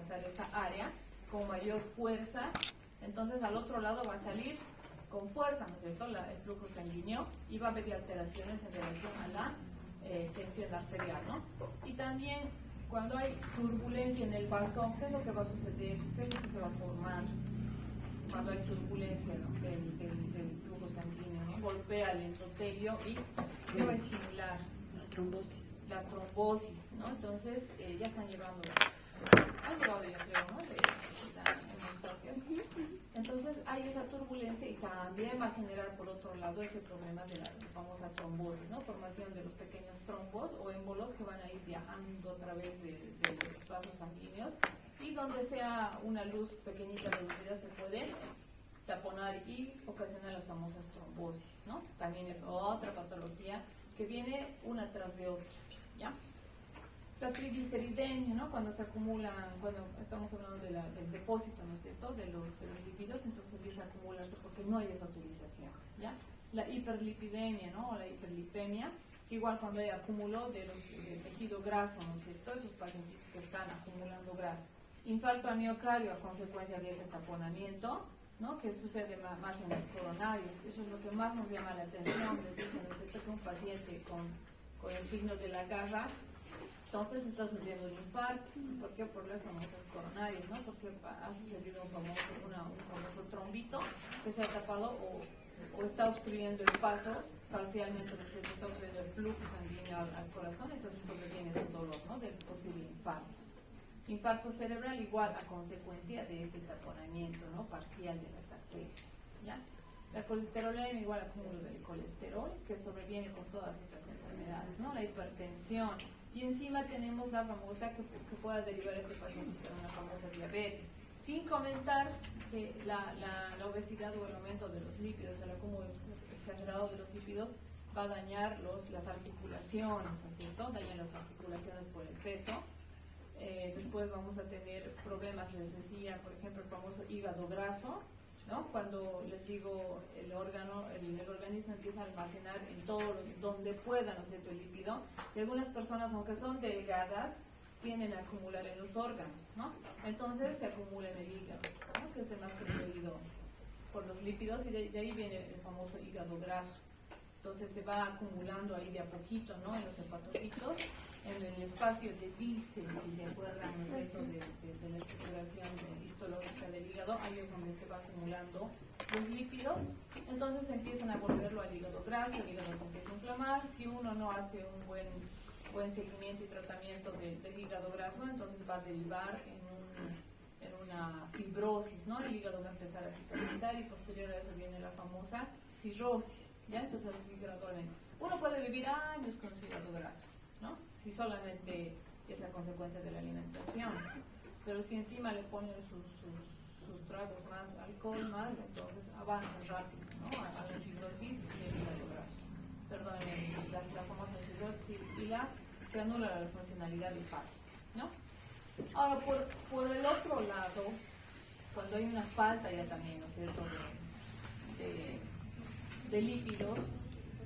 alcanzar esa área con mayor fuerza, entonces al otro lado va a salir con fuerza, ¿no es cierto?, el flujo sanguíneo, y va a haber alteraciones en relación a la tensión arterial, ¿no? Y también cuando hay turbulencia en el vaso, ¿qué es lo que va a suceder? ¿Qué es lo que se va a formar cuando hay turbulencia, ¿no?, del flujo sanguíneo, ¿no? Golpea el endotelio y ¿qué va a estimular? La trombosis, ¿no? Entonces ya están llevando, han llevado yo creo, ¿no?, de la hemostasia. Entonces hay esa turbulencia y también va a generar por otro lado ese problema de la famosa trombosis, ¿no? Formación de los pequeños trombos o émbolos que van a ir viajando a través de los vasos sanguíneos, y donde sea una luz pequeñita reducida se puede taponar y ocasionar las famosas trombosis, ¿no? También es otra patología que viene una tras de otra, ¿ya? La trigliceridemia, ¿no? Cuando se acumulan, cuando estamos hablando del depósito, ¿no es cierto?, de los lípidos, entonces empieza a acumularse porque no hay desautorización, ¿ya? La hiperlipidemia, ¿no?, o la hiperlipemia, que igual cuando hay acúmulo del tejido graso, ¿no es cierto?, esos pacientes que están acumulando grasa. Infarto al miocardio a consecuencia de ese taponamiento, ¿no?, que sucede más en las coronarias. Eso es lo que más nos llama la atención. Les dije, ¿no es cierto?, que un paciente con el signo de la garra, entonces está sufriendo un infarto. ¿Por qué? Por las famosas coronarias, ¿no? Porque ha sucedido un famoso trombito que se ha tapado o está obstruyendo el paso parcialmente, ¿no es cierto?, está obstruyendo el flujo sanguíneo al corazón, entonces sobreviene ese dolor, ¿no?, del posible infarto. Infarto cerebral igual a consecuencia de ese taponamiento, ¿no?, parcial de las arterias, ¿ya? La colesterolemia igual a acúmulo del colesterol, que sobreviene con todas estas enfermedades, ¿no? La hipertensión, y encima tenemos la famosa que pueda derivar ese paciente de una famosa diabetes, sin comentar que la obesidad o el aumento de los lípidos, el acúmulo exagerado de los lípidos va a dañar las articulaciones, ¿no es cierto?, daña las articulaciones por el peso. Después vamos a tener problemas de sencilla, por ejemplo, el famoso hígado graso, ¿no? Cuando les digo el organismo empieza a almacenar en todo donde pueda, ¿no es cierto?, el lípido, y algunas personas, aunque son delgadas, tienden a acumular en los órganos, ¿no? Entonces se acumula en el hígado, ¿no?, que es el más preferido por los lípidos, y de ahí viene el famoso hígado graso. Entonces se va acumulando ahí de a poquito, ¿no?, en los hepatocitos, en el espacio de Dice, si se acuerdan, ¿no es cierto?, de la estructuración histológica del hígado, ahí es donde se va acumulando los lípidos. Entonces empiezan a volverlo al hígado graso, el hígado se empieza a inflamar. Si uno no hace un buen seguimiento y tratamiento del hígado graso, entonces va a derivar en una fibrosis, ¿no? El hígado va a empezar a cicatrizar y posterior a eso viene la famosa cirrosis, ¿ya? Entonces así gradualmente. Uno puede vivir años con su hígado graso, ¿no?, si solamente es a consecuencia de la alimentación, pero si encima le ponen sus tragos más, alcohol más, entonces avanzan rápido, ¿no?, a la fibrosis y el hígado graso. Perdón, la famosa cirrosis, y se anula la funcionalidad del hígado, ¿no? Ahora, por el otro lado, cuando hay una falta ya también, ¿no es cierto?, de lípidos,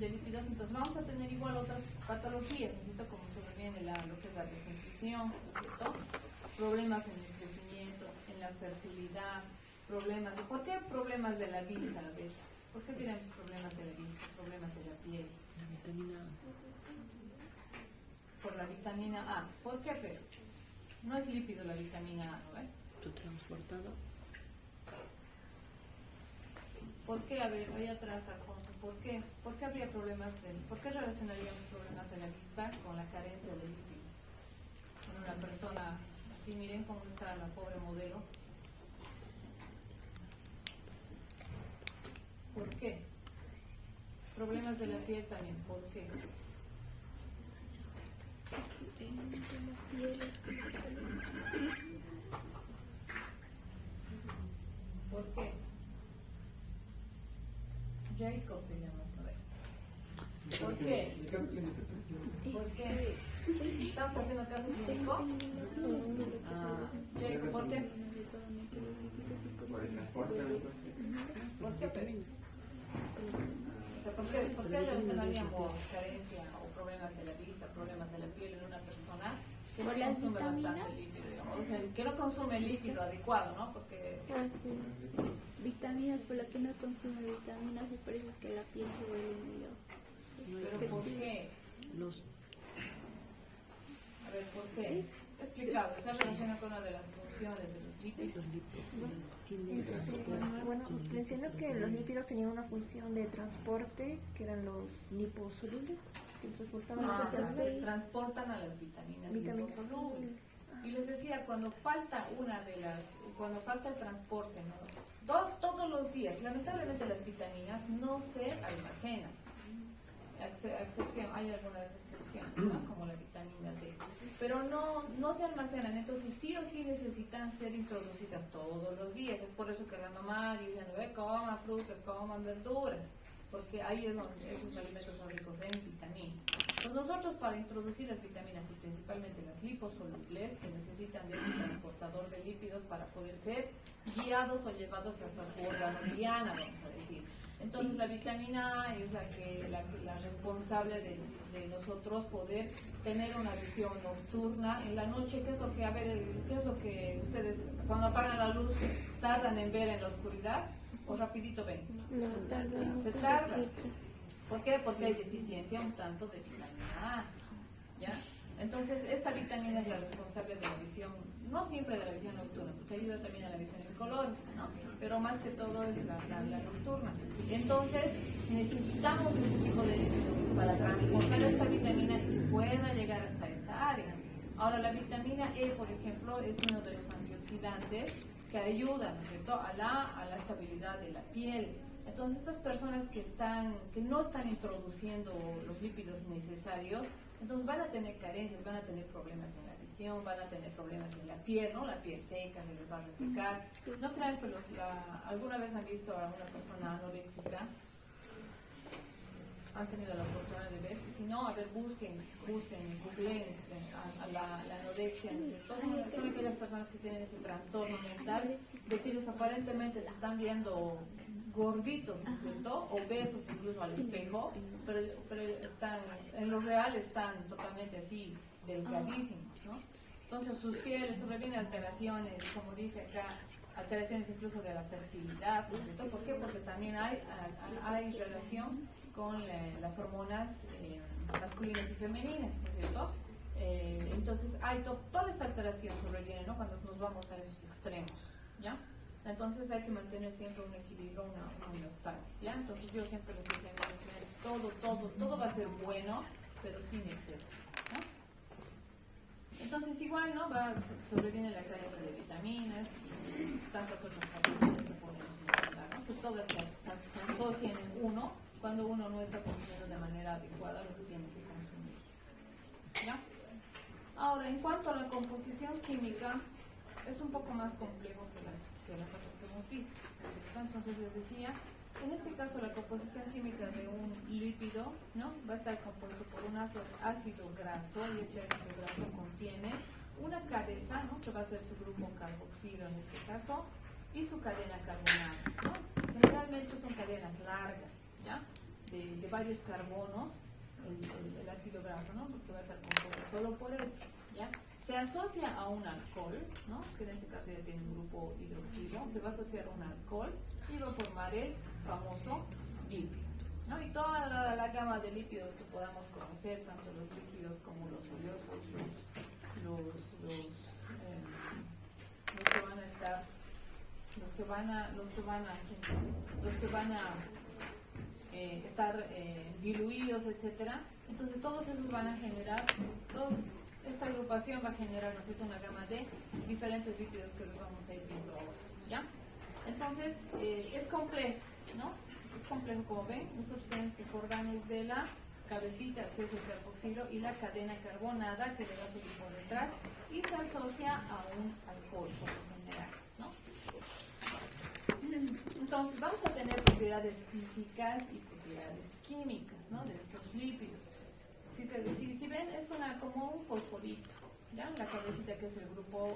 entonces vamos a tener igual otras patologías, ¿no es cierto?, como sobreviene lo que es la desnutrición, ¿no es cierto?, problemas en el crecimiento, en la fertilidad, problemas de... ¿Por qué problemas de la vista? A ver, ¿por qué tienen problemas de la vista, problemas de la piel? La vitamina A. Por la vitamina A. ¿Por qué? Pero no es lípido la vitamina A, ¿no? ¿Tu transportado? ¿Por qué? A ver, voy atrás, Alfonso. ¿Por qué? ¿Por qué habría problemas ¿por qué relacionaríamos problemas de la vista con la carencia de lípidos? En una persona así, miren cómo está la pobre modelo. ¿Por qué? Problemas de la piel también. ¿Por qué? ¿Por qué? Jacob teníamos, a ver. ¿Por qué? ¿Por qué? ¿Estamos haciendo caso clínico? Jacob, ¿por qué? Por el transporte. ¿Por qué, Pedro? O sea, ¿por qué relacionaríamos carencia o problemas de la vista, problemas de la piel en una persona que no ¿Por las consume vitaminas? bastante líquido, digamos, o sea, el que no consume líquido adecuado, ¿no? Porque Ah, sí. Vitaminas, por lo que no consume vitaminas y por eso es que la piel se vuelve medio... pero ¿por qué? Los, A ver, ¿por qué? Explicado, está relacionado con una de las funciones de los lípidos. los lípidos tienen transporte. Bueno, son mencionó que lípidos. los lípidos tenían una función de transporte, que eran los liposolubles, que transportaban las vitaminas. Transportan a las vitaminas Vitaminas liposolubles. Y les decía, cuando falta cuando falta el transporte, ¿no? Todos los días, lamentablemente las vitaminas no se almacenan. Hay algunas excepciones, ¿no? Como la vitamina D, pero no se almacenan, entonces sí o sí necesitan ser introducidas todos los días. Es por eso que la mamá dice, coman frutas, coman verduras, porque ahí es donde esos alimentos son ricos en vitaminas. Pues nosotros, para introducir las vitaminas y principalmente las liposolubles, que necesitan de ese transportador de lípidos para poder ser guiados o llevados hasta su órgano diana, vamos a decir. Entonces la vitamina A es la responsable de nosotros poder tener una visión nocturna en la noche. ¿Qué es lo que ustedes cuando apagan la luz tardan en ver en la oscuridad o rapidito ven? No, tarda. Se tarda. ¿Por qué? Porque hay deficiencia un tanto de vitamina A, ¿ya? Entonces, esta vitamina es la responsable de la visión, no siempre de la visión nocturna, porque ayuda también a la visión en colores, ¿no? Pero más que todo es la nocturna. Entonces, necesitamos ese tipo de lípidos para transportar esta vitamina y que pueda llegar hasta esta área. Ahora, la vitamina E, por ejemplo, es uno de los antioxidantes que ayudan, ¿no es cierto?, a la estabilidad de la piel. Entonces, estas personas que no están introduciendo los lípidos necesarios, entonces van a tener carencias, van a tener problemas en la visión, van a tener problemas en la piel, ¿no? La piel seca, se les va a resecar. No crean que alguna vez han visto a una persona anoréxica, han tenido la oportunidad de ver, si no, a ver, busquen, googleen a la anorexia, ¿no es cierto? Son aquellas personas que tienen ese trastorno mental, de que ellos aparentemente se están viendo gorditos, ¿no es cierto? Obesos incluso al espejo, pero están, en lo real están totalmente así, delgadísimos, ¿no? Entonces sus pieles sobrevienen alteraciones, como dice acá, alteraciones incluso de la fertilidad, ¿no es cierto? ¿Por qué? Porque también hay relación con las hormonas masculinas y femeninas, ¿no es cierto? Entonces hay toda esta alteración sobreviene, ¿no? Cuando nos vamos a esos extremos, ¿ya? Entonces hay que mantener siempre un equilibrio, una homeostasis, ¿ya? Entonces yo siempre les decía a mis estudiantes, todo va a ser bueno, pero sin exceso, ¿no? Entonces igual, ¿no? Sobreviene la carencia de vitaminas y tantas otras cosas que podemos mencionar, ¿no? Que todas se asocian en uno cuando uno no está consumiendo de manera adecuada lo que tiene que consumir, ¿ya? Ahora, en cuanto a la composición química, es un poco más complejo que las otras que hemos visto, ¿no? Entonces les decía, en este caso la composición química de un lípido, ¿no? Va a estar compuesto por un ácido graso, y este ácido graso contiene una cabeza, ¿no? Que va a ser su grupo carboxilo en este caso, y su cadena carbonada, ¿no? Generalmente son cadenas largas, ¿ya? De varios carbonos, el ácido graso, ¿no? Porque va a estar compuesto solo por eso, ¿ya? Se asocia a un alcohol, ¿no? Que en este caso ya tiene un grupo hidroxilo, se va a asociar a un alcohol y va a formar el famoso lípido, ¿no? Y toda la gama de lípidos que podamos conocer, tanto los líquidos como los oleosos, los que van a estar diluidos, etcétera. Entonces todos esos van a generar, esta agrupación va a generar, ¿no es cierto?, una gama de diferentes lípidos que los vamos a ir viendo ahora, ¿ya? Entonces es complejo, ¿no? Es complejo, como ven. Nosotros tenemos que acordarnos de la cabecita, que es el carboxilo, y la cadena carbonada, que le va a seguir por detrás, y se asocia a un alcohol por lo general, ¿no? Entonces vamos a tener propiedades físicas y propiedades químicas, ¿no?, de estos lípidos. Si ven, es como un fosforito, ¿ya? La cabecita, que es el grupo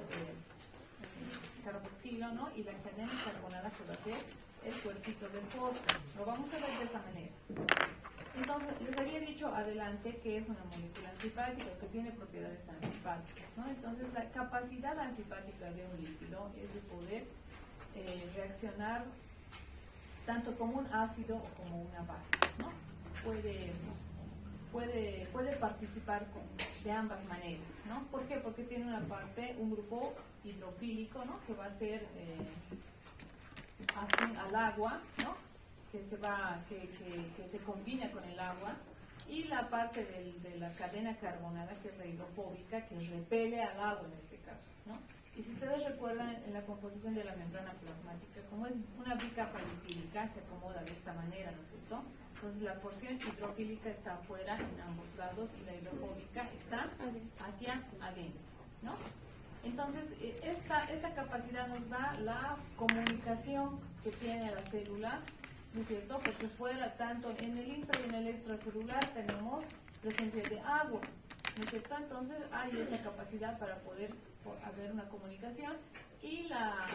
carboxilo, ¿no? Y la cadena carbonada que va a ser el cuerpito del fósforo. Lo vamos a ver de esa manera. Entonces, les había dicho adelante que es una molécula antipática, que tiene propiedades antipáticas, ¿no? Entonces, la capacidad antipática de un líquido es de poder reaccionar tanto como un ácido o como una base, ¿no? Puede participar de ambas maneras, ¿no? ¿Por qué? Porque tiene una parte, un grupo hidrofílico, ¿no? Que va a ser afín al agua, ¿no? Que se combina con el agua, y la parte de la cadena carbonada, que es la hidrofóbica, que repele al agua en este caso, ¿no? Y si ustedes recuerdan, en la composición de la membrana plasmática, como es una bicapa lipídica, se acomoda de esta manera, ¿no es cierto? Entonces la porción hidrofílica está afuera en ambos lados y la hidrofóbica está hacia adentro, ¿no? Entonces, esta capacidad nos da la comunicación que tiene la célula, ¿no es cierto? Porque fuera, tanto en el intra y en el extracelular, tenemos presencia de agua, ¿no es cierto? Entonces, hay esa capacidad para poder haber una comunicación, y las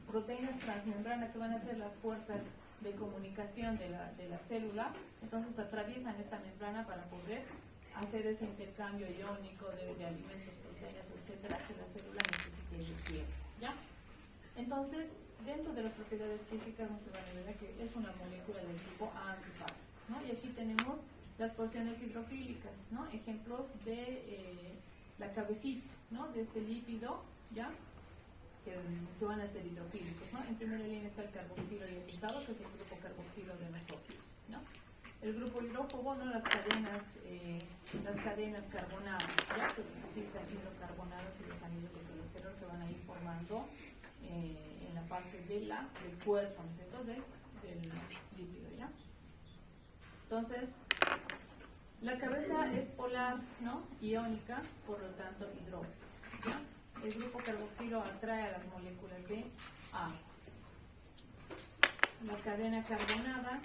proteínas transmembranas, que van a ser las puertas de comunicación de la célula, entonces atraviesan esta membrana para poder hacer ese intercambio iónico de alimentos, proteínas, etcétera, que la célula necesita y requiere, ¿ya? Entonces, dentro de las propiedades físicas no se van a ver que es una molécula del tipo antipático, ¿no? Y aquí tenemos las porciones hidrofílicas, ¿no? Ejemplos de la cabecita, ¿no? De este lípido, ¿ya? Que van a ser hidrofílicos, ¿no? En primera línea está el carboxilo ionizado, que es el grupo carboxilo de nosotros, ¿no? El grupo hidrófobo, ¿no? Las cadenas carbonadas, ¿ya? Que necesitan hidrocarbonados y los anillos de colesterol que van a ir formando en la parte del cuerpo, ¿no es cierto? Del lípido, ¿ya? Entonces, la cabeza es polar, ¿no? Iónica, por lo tanto hidrófobo, ¿ya? El grupo carboxilo atrae a las moléculas de agua. La cadena carbonada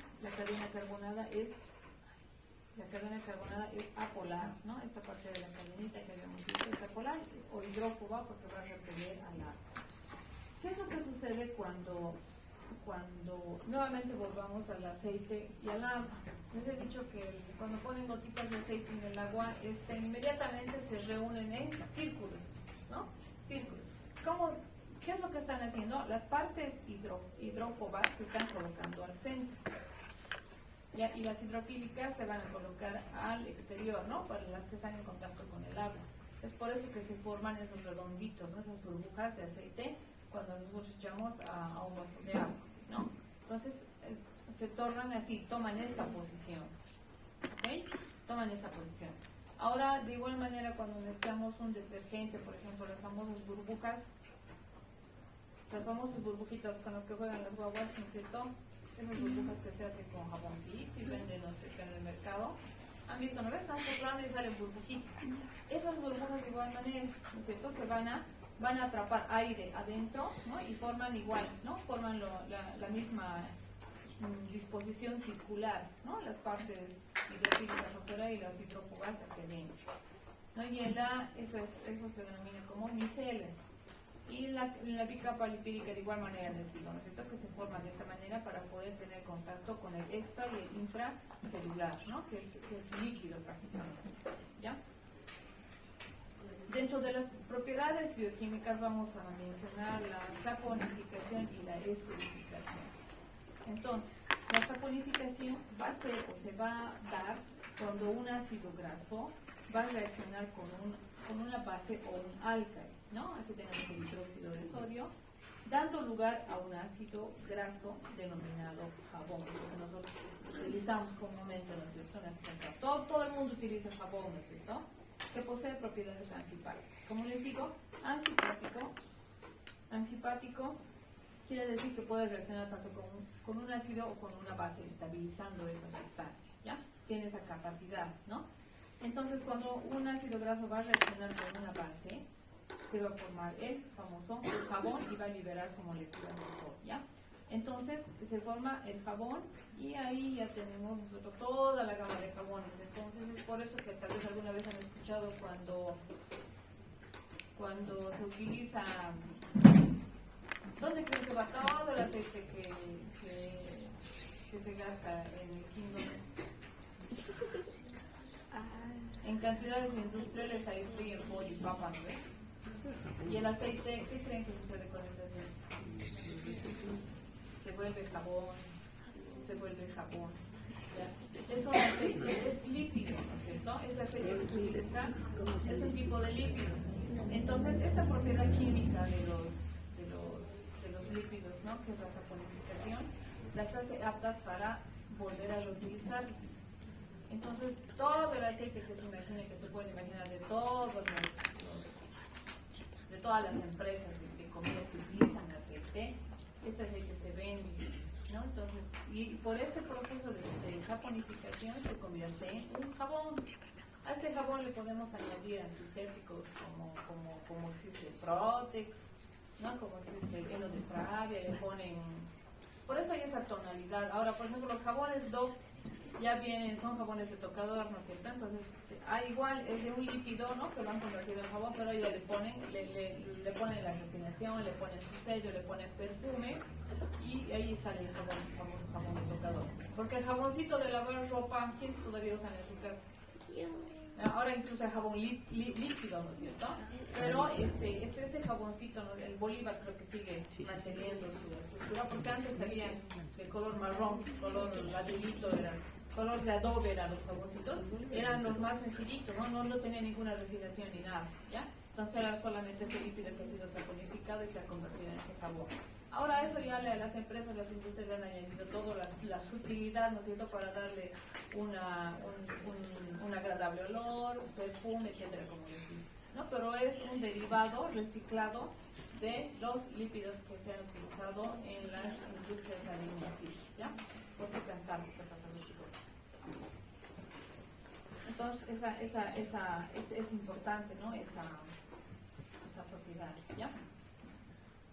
es apolar, ¿no? Esta parte de la cadenita que habíamos visto es apolar, o hidrófoba, porque va a repeler al agua. ¿Qué es lo que sucede cuando nuevamente volvamos al aceite y al agua? Les he dicho que cuando ponen gotitas de aceite en el agua, inmediatamente se reúnen en círculos, ¿no? Círculos. ¿Qué es lo que están haciendo? Las partes hidrófobas se están colocando al centro, ¿ya? Y las hidrofílicas se van a colocar al exterior, ¿no? Para las que están en contacto con el agua. Es por eso que se forman esos redonditos, ¿no? Esas burbujas de aceite cuando nosotros echamos a un vaso de agua, ¿no? Entonces se tornan así, toman esta posición, ¿ok? Toman esta posición. Ahora, de igual manera, cuando mezclamos un detergente, por ejemplo, las famosas burbujitas con las que juegan las guaguas, ¿no es cierto? Esas burbujas que se hacen con jaboncito y venden, no sé qué, en el mercado. ¿Han visto? ¿No ves? Están soplando y salen burbujitas. Esas burbujas de igual manera, ¿no es cierto? Se van a atrapar aire adentro, ¿no? Y forman igual, ¿no? Forman la misma disposición circular, ¿no? Las partes hidrofílicas afuera y las hidrófobas hacia adentro, ¿no? Y eso se denomina como micelas. Y la bicapa lipídica de igual manera, les digo, ¿no es cierto? Que se forma de esta manera para poder tener contacto con el extra y el intracelular, ¿no? Que es líquido prácticamente, ¿ya? Dentro de las propiedades bioquímicas vamos a mencionar la saponificación y la esterificación. Entonces, la saponificación va a ser o se va a dar cuando un ácido graso va a reaccionar con una base o un álcali, ¿no? Aquí tenemos el hidróxido de sodio, dando lugar a un ácido graso denominado jabón, que nosotros utilizamos comúnmente, ¿no es cierto? Todo el mundo utiliza jabón, ¿no es cierto? Que posee propiedades antipáticas. Como les digo, antipático quiere decir que puede reaccionar tanto con un ácido o con una base, estabilizando esa sustancia, ¿ya? Tiene esa capacidad, ¿no? Entonces, cuando un ácido graso va a reaccionar con una base, se va a formar el famoso jabón y va a liberar su molécula de alcohol, ¿ya? Entonces, se forma el jabón y ahí ya tenemos nosotros toda la gama de jabones. Entonces, es por eso que tal vez alguna vez han escuchado cuando se utiliza, ¿dónde crees que va todo el aceite que se gasta en el Kingdom? En cantidades industriales hay frío, pollo y papa, ¿no? Y el aceite, ¿qué creen que sucede con ese aceite? Se vuelve jabón, ¿ya? Es un aceite, es lípido, ¿no es cierto? Ese aceite que se utiliza es un tipo de lípido. Entonces, esta propiedad química de los lípidos, ¿no? Que es la saponificación, las hace aptas para volver a reutilizarlas. Entonces, todo el aceite que se imagine, que se puede imaginar de todas las empresas de comida que utilizan aceite, este aceite se vende, ¿no? Entonces, y por este proceso de saponificación se convierte en un jabón. A este jabón le podemos añadir antisépticos como existe el Protex, ¿no? Como existe el heno de Pravia, le ponen... Por eso hay esa tonalidad. Ahora, por ejemplo, los jabones Dove ya son jabones de tocador, ¿no es cierto? Entonces, igual es de un lípido, ¿no? Que lo han convertido en jabón, pero ellos le ponen la refinación, le ponen su sello, le ponen perfume y ahí sale el famoso jabón de tocador. Porque el jaboncito de lavar ropa, ¿quién todavía usan en su casa? Ahora incluso hay jabón líquido, ¿no es cierto? Pero este jaboncito, ¿no? El Bolívar creo que sigue manteniendo su estructura, porque antes salían de color marrón, color ladrillito, color de adobe eran los jaboncitos, eran los más sencillitos, no tenían ninguna refinación ni nada, ¿ya? Entonces era solamente este lípido que ha sido saponificado y se ha convertido en ese jabón. Ahora eso ya las empresas, las industrias le han añadido todo, la sutilidad, ¿no es cierto?, para darle un agradable olor, un perfume, etcétera, como decir, ¿no? Pero es un derivado reciclado de los lípidos que se han utilizado en las industrias alimenticias, ¿ya? ¿Por qué cantar? ¿Qué pasa, los chicos? Entonces, es importante, ¿no? Esa propiedad, ¿ya?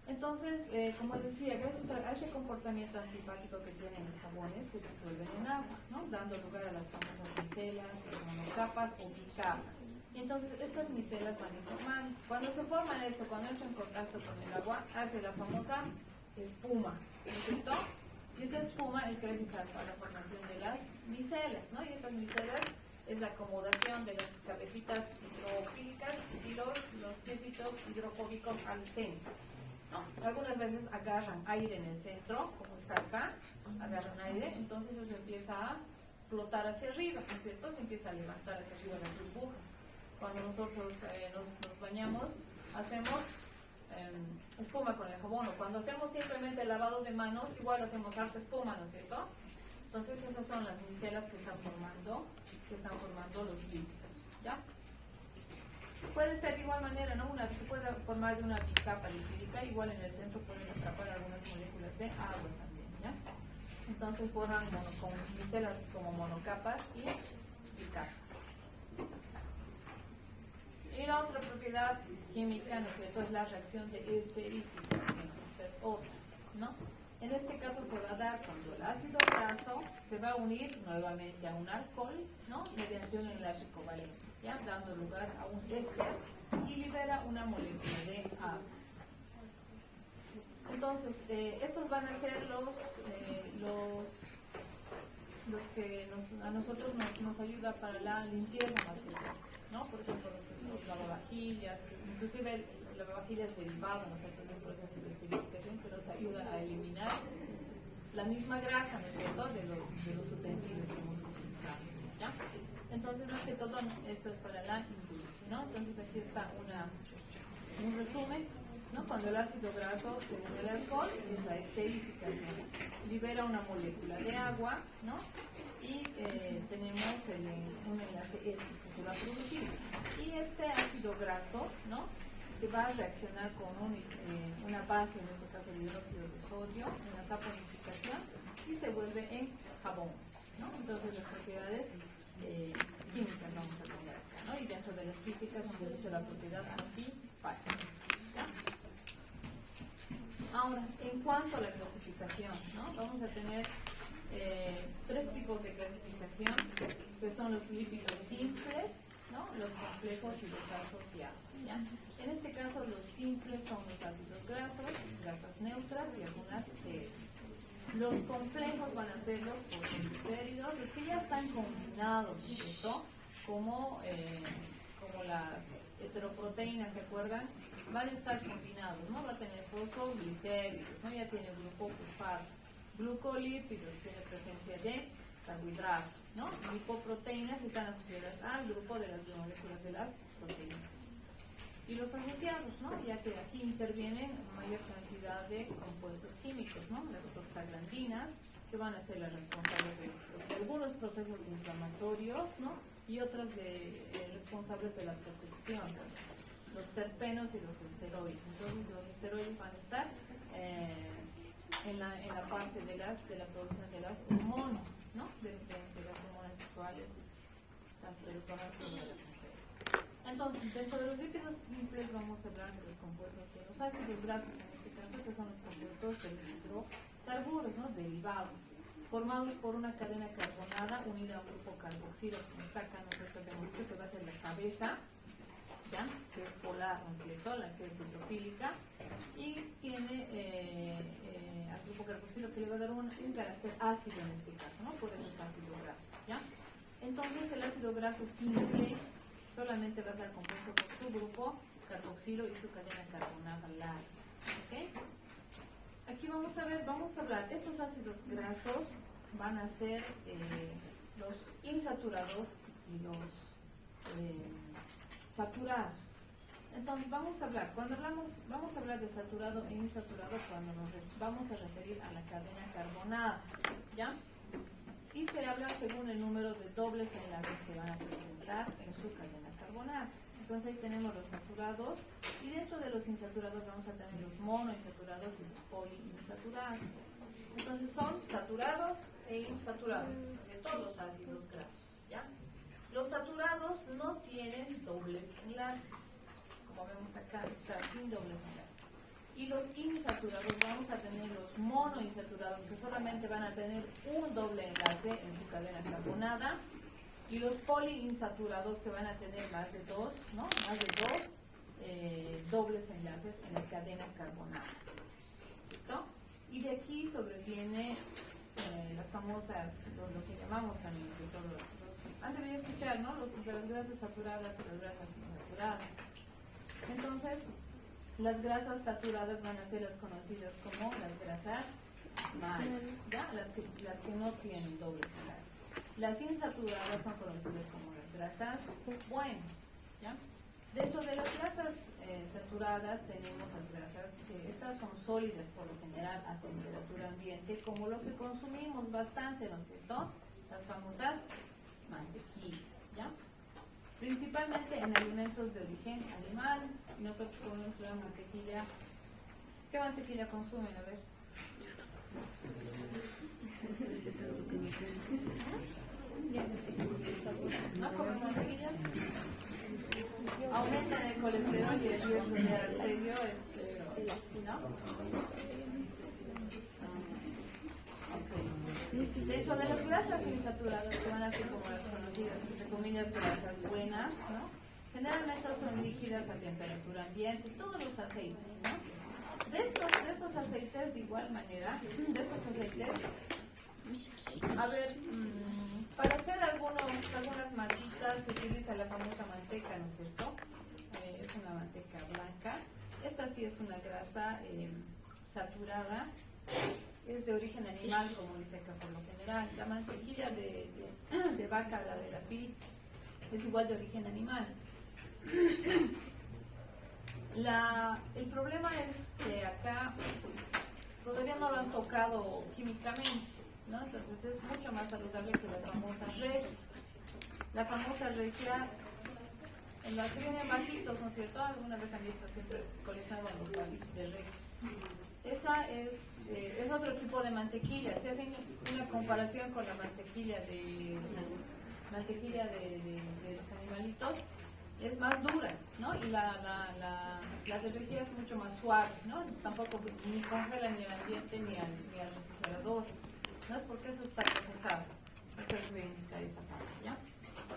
Entonces, como decía, gracias a ese comportamiento antipático que tienen los jabones, se disuelven en agua, ¿no? Dando lugar a las famosas micelas, monocapas o bicapas. Y entonces, estas micelas van informando. Cuando se forman esto, cuando entran en contacto con el agua, hace la famosa espuma, ¿no es cierto? Y esa espuma es gracias a la formación de las micelas, ¿no? Y esas micelas es la acomodación de las cabecitas hidrofílicas y los piecitos hidrofóbicos al centro. ¿No? Algunas veces agarran aire en el centro, como está acá, agarran aire, entonces eso empieza a flotar hacia arriba, ¿no es cierto? Se empieza a levantar hacia arriba las burbujas. Cuando nosotros nos bañamos, hacemos espuma con el jabón, o cuando hacemos simplemente el lavado de manos, igual hacemos harta espuma, ¿no es cierto? Entonces esas son las micelas que están formando los lípidos, ¿ya? Puede ser de igual manera, ¿no? Se puede formar de una bicapa lipídica, igual en el centro pueden atrapar algunas moléculas de agua también, ¿ya? Entonces forman con micelas como monocapas y bicapas. Y la otra propiedad química, ¿no es cierto?, es la reacción de esterificación. Esta es otra, ¿no? En este caso se va a dar cuando el ácido graso se va a unir nuevamente a un alcohol, ¿no? Mediante un enlace covalente, ¿ya? Dando lugar a un éster y libera una molécula de agua. Entonces, estos van a ser los que a nosotros nos ayuda para la limpieza más que todo, ¿no? Por ejemplo, los lavavajillas, inclusive el lavavajillas derivado, ¿no es cierto?, del proceso de esterificación que nos ayuda a eliminar la misma grasa, ¿no es cierto?, de los utensilios que hemos utilizado, ¿ya? Entonces, más que todo, esto es para la industria, ¿no? Entonces, aquí está un resumen, ¿no? Cuando el ácido graso se une al alcohol, es la esterificación, libera una molécula de agua, ¿no? Y tenemos un enlace que se va a producir. Y este ácido graso, ¿no?, se va a reaccionar con una base, en este caso el hidróxido de sodio, en la saponificación, y se vuelve en jabón, ¿no? Entonces las propiedades químicas vamos a tener acá, ¿no? Y dentro de las físicas hemos dicho la propiedad antipática, ¿ya? Ahora, en cuanto a la clasificación, ¿no?, vamos a tener tres tipos de clasificación, que son los lípidos simples, ¿no? Los complejos y los asociados, ¿ya? En este caso los simples son los ácidos grasos, grasas neutras y algunas serias. Los complejos van a ser los poliglicéridos, los que ya están combinados, ¿cierto? Como las heteroproteínas, ¿se acuerdan? Van a estar combinados, ¿no? Va a tener fosfoglicéridos, ¿no? Ya tiene grupo fosfato, glucolípidos, tiene presencia de carbohidratos, ¿no? Lipoproteínas están asociadas al grupo de las biomoléculas de las proteínas. Y los asociados, ¿no? Ya que aquí intervienen mayor cantidad de compuestos químicos, ¿no? Las prostaglandinas, que van a ser las responsables de algunos procesos inflamatorios, ¿no? Y otras responsables de la protección, los terpenos y los esteroides. Entonces los esteroides van a estar en la parte de la producción de las hormonas, ¿no? De las hormonas sexuales, tanto de los varones como de las mujeres. Entonces, dentro de los lípidos simples vamos a hablar de los compuestos de los ácidos grasos, en este caso, que son los compuestos de los hidrocarburos, ¿no? Derivados, formados por una cadena carbonada unida a un grupo carboxilo, como está acá, nosotros vemos que va a ser la cabeza, ¿ya? Que es polar, ¿no es cierto? La que es hidrofílica, y tiene al grupo carboxilo que le va a dar un carácter ácido en este caso, ¿no? Por eso es ácido graso, ¿ya? Entonces, el ácido graso simple solamente va a estar compuesto por su grupo carboxilo y su cadena carbonada larga. ¿Okay? Aquí vamos a hablar, estos ácidos grasos van a ser los insaturados y los saturados. Entonces vamos a hablar de saturado e insaturado cuando nos vamos a referir a la cadena carbonada, ¿ya? Y se habla según el número de dobles enlaces que van a presentar en su cadena carbonada. Entonces ahí tenemos los saturados y dentro de los insaturados vamos a tener los monoinsaturados y los poliinsaturados. Entonces son saturados e insaturados de todos los ácidos grasos, ¿ya? Los saturados no tienen dobles enlaces, como vemos acá, está sin dobles enlaces. Y los insaturados vamos a tener los monoinsaturados que solamente van a tener un doble enlace en su cadena carbonada, y los poliinsaturados que van a tener más de dos dobles enlaces en la cadena carbonada. ¿Listo? Y de aquí sobreviene las famosas, lo que llamamos también, han debido escuchar, ¿no? De las grasas saturadas y las grasas insaturadas. Entonces, las grasas saturadas van a ser las conocidas como las grasas malas, ¿ya? Las que no tienen dobles enlaces. Las insaturadas son conocidas como las grasas buenas, ¿ya? Dentro de las grasas saturadas tenemos las grasas que estas son sólidas por lo general a temperatura ambiente, como lo que consumimos bastante, ¿no es cierto? Las famosas mantequillas, ¿ya? Principalmente en alimentos de origen animal. Y nosotros comemos la mantequilla. ¿Qué mantequilla consumen? A ver. ¿No comen mantequilla? Aumentan el colesterol y el riesgo de arteriosclerosis, ¿no? Okay. De hecho, de las grasas insaturadas, que van a ser como las conocidas, entre comillas, grasas buenas, ¿no? Generalmente son líquidas a temperatura ambiente, todos los aceites, ¿no? De estos aceites, de igual manera, a ver, para hacer algunas masitas se utiliza la famosa manteca, ¿no es cierto? Es una manteca blanca. Esta sí es una grasa saturada. Es de origen animal, como dice acá por lo general. La mantequilla de vaca, la de la pil, es igual de origen animal. El problema es que acá todavía no lo han tocado químicamente, ¿no? Entonces es mucho más saludable que la famosa regia. La famosa regia, en la que vienen vasitos, ¿no es cierto? Alguna vez han visto, siempre coleccionaban los vasitos de regia. Esa es otro tipo de mantequilla. Si hacen una comparación con la mantequilla de los animalitos, es más dura, ¿no? Y la de regia es mucho más suave, ¿no? Tampoco ni congela ni al ambiente ni al refrigerador. No es porque eso está procesado. Entonces voy a indicar esa parte, ¿ya?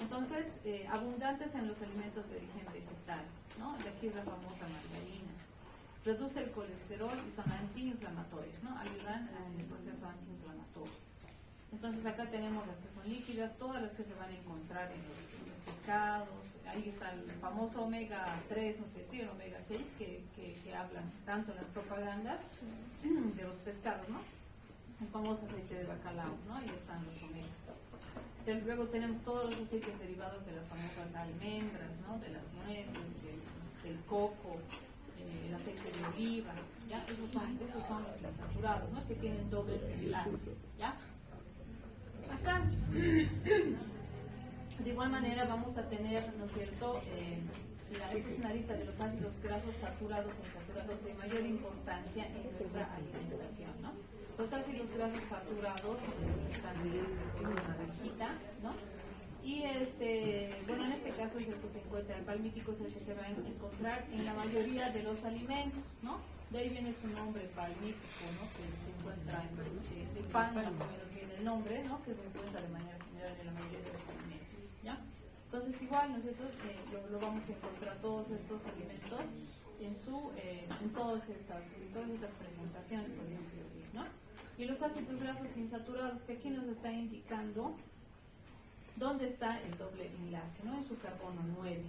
Entonces, abundantes en los alimentos de origen vegetal, ¿no? De aquí es la famosa margarina. Reduce el colesterol y son antiinflamatorios, ¿no? Ayudan en el proceso antiinflamatorio. Entonces acá tenemos las que son líquidas, todas las que se van a encontrar en los pescados. Ahí está el famoso omega 3, no sé, el omega 6 que hablan tanto en las propagandas de los pescados, ¿no? El famoso aceite de bacalao, ¿no? Ahí están los omegas. Luego tenemos todos los aceites derivados de las famosas almendras, ¿no? De las nueces, del coco, el aceite de oliva, ¿ya? Esos son los insaturados, ¿no? Que tienen dobles enlaces, ¿ya? Acá, de igual manera vamos a tener, ¿no es cierto?, esta es una lista de los ácidos grasos saturados e insaturados de mayor importancia en nuestra alimentación, ¿no? Los ácidos grasos saturados están en una rejita, ¿no? Y bueno, en este caso es el que se encuentra, el palmítico es el que se va a encontrar en la mayoría de los alimentos, ¿no? De ahí viene su nombre, palmítico, ¿no? Que se encuentra en el pan, más o menos viene el nombre, ¿no? Que se encuentra de manera general en la mayoría de los alimentos, ¿ya? Entonces igual nosotros lo vamos a encontrar todos estos alimentos en todas estas presentaciones, podríamos decir, ¿no? Y los ácidos grasos insaturados, que aquí nos está indicando dónde está el doble enlace, ¿no? En su carbono 9,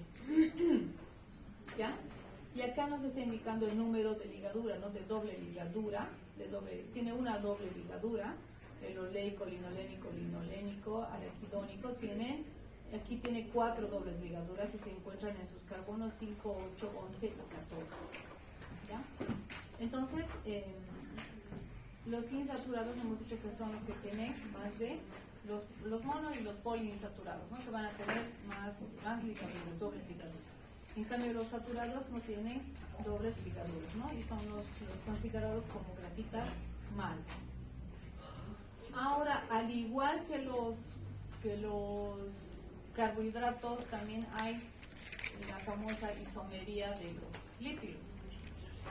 ¿ya? Y acá nos está indicando el número de ligadura, ¿no? De doble ligadura, tiene una doble ligadura, el oleico, linolénico, linolénico, araquidónico, aquí tiene 4 dobles ligaduras y se encuentran en sus carbonos 5, 8, 11 y 14, ¿ya? Entonces, los insaturados hemos dicho que son los que tienen más de los mono y los poliinsaturados, ¿no? Que van a tener más ligaduras, dobles ligaduras. En cambio, los saturados no tienen dobles ligaduras, ¿no? Y son los considerados como grasitas malas. Ahora, al igual que los carbohidratos, también hay la famosa isomería de los lípidos.